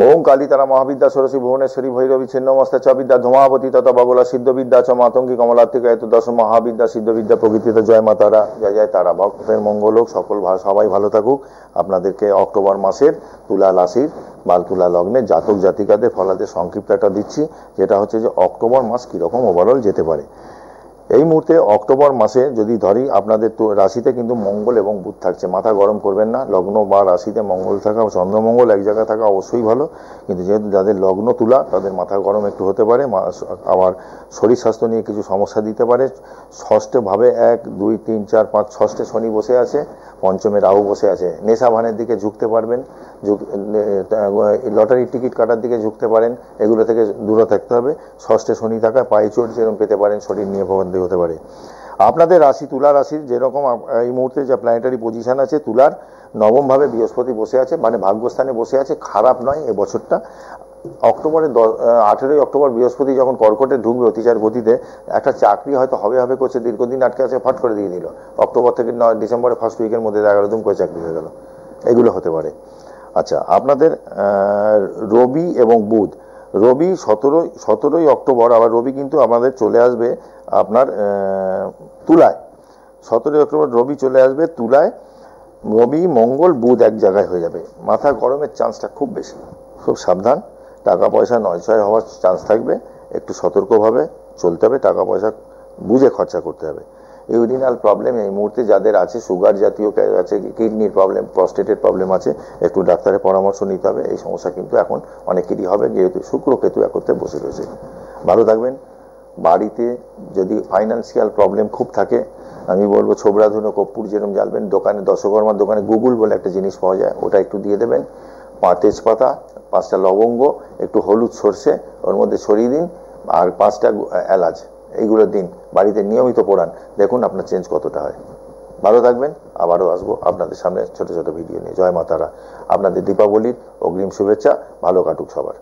ओम काली तारा महाविद्या सरस्वती भुवनेश्वरी भैरवी छिन्नमस्ता च विद्या धूमावती तथा बगला सिद्ध विद्या च मातंगी कमलात्मिका एत दश महाविद्या सिद्ध विद्या प्रकृति जय मा तारा जय जय तारा। भक्तদের মঙ্গল হোক, সকল সবাই ভালো থাকুক। আপনাদেরকে অক্টোবর মাসের তুলা রাশির বাল তুলা লগ্নে জাতক জাতিকাদের ফলাদের সংক্ষিপ্ত একটা দিচ্ছি, যেটা হচ্ছে যে অক্টোবর মাস কিরকম ওভারঅল যেতে পারে। এই মুহূর্তে অক্টোবর মাসে যদি ধরি আপনাদের রাশিতে কিন্তু মঙ্গল এবং বুধ থাকছে, মাথা গরম করবেন না। লগ্ন বা রাশিতে মঙ্গল থাকা, চন্দ্রমঙ্গল এক জায়গায় থাকা অবশ্যই ভালো, কিন্তু যেহেতু যাদের লগ্ন তুলা তাদের মাথা গরম একটু হতে পারে, আবার শরীর স্বাস্থ্য নিয়ে কিছু সমস্যা দিতে পারে। ষষ্ঠে ভাবে 1 2 3 4 5 ষষ্ঠে শনি বসে আছে, পঞ্চমে রাহু বসে আছে। নেশা ভানের দিকে ঝুঁকতে পারবেন, লটারির টিকিট কাটার দিকে ঝুঁকতে পারেন, এগুলো থেকে দূরে থাকতে হবে। ষষ্ঠে শনি থাকা পায়ে চোট যেরকম পেতে পারেন, শরীর নিয়ে ভোগান্তি হতে পারে। আপনাদের রাশি তুলা রাশির যেরকম এই মুহূর্তে যে প্ল্যানেটারি পজিশন আছে, তুলার নবম ভাবে বৃহস্পতি বসে আছে, মানে ভাগ্যস্থানে বসে আছে, খারাপ নয় এ বছরটা। অক্টোবরে 18ই অক্টোবর বৃহস্পতি যখন কর্কটে ঢুকবে অতিচার গতিতে, একটা চাকরি হয়তো হবে হবে করছে, দীর্ঘদিন আটকে আছে, ফট করে দিয়ে দিল। অক্টোবর থেকে ডিসেম্বরের ফার্স্ট উইকের মধ্যে 11 করে চাকরি হয়ে গেল, এগুলো হতে পারে। আচ্ছা, আপনাদের রবি এবং বুধ, রবি 17ই অক্টোবর, আবার রবি কিন্তু আমাদের চলে আসবে আপনার তুলায়। 17ই অক্টোবর রবি চলে আসবে তুলায়। রবি মঙ্গল বুধ এক জায়গায় হয়ে যাবে, মাথা গরমের চান্সটা খুব বেশি, খুব সাবধান। টাকা পয়সা নয়ছয় হওয়ার চান্স থাকবে, একটু সতর্কভাবে চলতে হবে, টাকা পয়সা বুঝে খরচা করতে হবে। ইউরিনাল প্রবলেম এই মুহূর্তে যাদের আছে, সুগার জাতীয় আছে, কিডনির প্রবলেম, প্রস্টেটের প্রবলেম আছে, একটু ডাক্তারের পরামর্শ নিতে হবে। এই সমস্যা কিন্তু এখন অনেকেরই হবে, যেহেতু শুক্র কেতু একত্রে বসে রয়েছে। ভালো থাকবেন। বাড়িতে যদি ফাইন্যান্সিয়াল প্রবলেম খুব থাকে, আমি বলবো ছোবড়া ধুনো কর্পূর যেরকম জ্বালবেন, দোকানে দশকর্মার দোকানে গুগল বলে একটা জিনিস পাওয়া যায়, ওটা একটু দিয়ে দেবেন। তেজপাতা, 5টা লবঙ্গ, একটু হলুদ সর্ষে ওর মধ্যে ছড়িয়ে দিন, আর 5টা এলাচ, এইগুলো দিন, বাড়িতে নিয়মিত পোড়ান, দেখুন আপনার চেঞ্জ কতটা হয়। ভালো থাকবেন। আবারও আসবো আপনাদের সামনে ছোট ছোট ভিডিও নিয়ে। জয় মা তারা। আপনাদের দীপাবলির অগ্রিম শুভেচ্ছা, ভালো কাটুক সবার।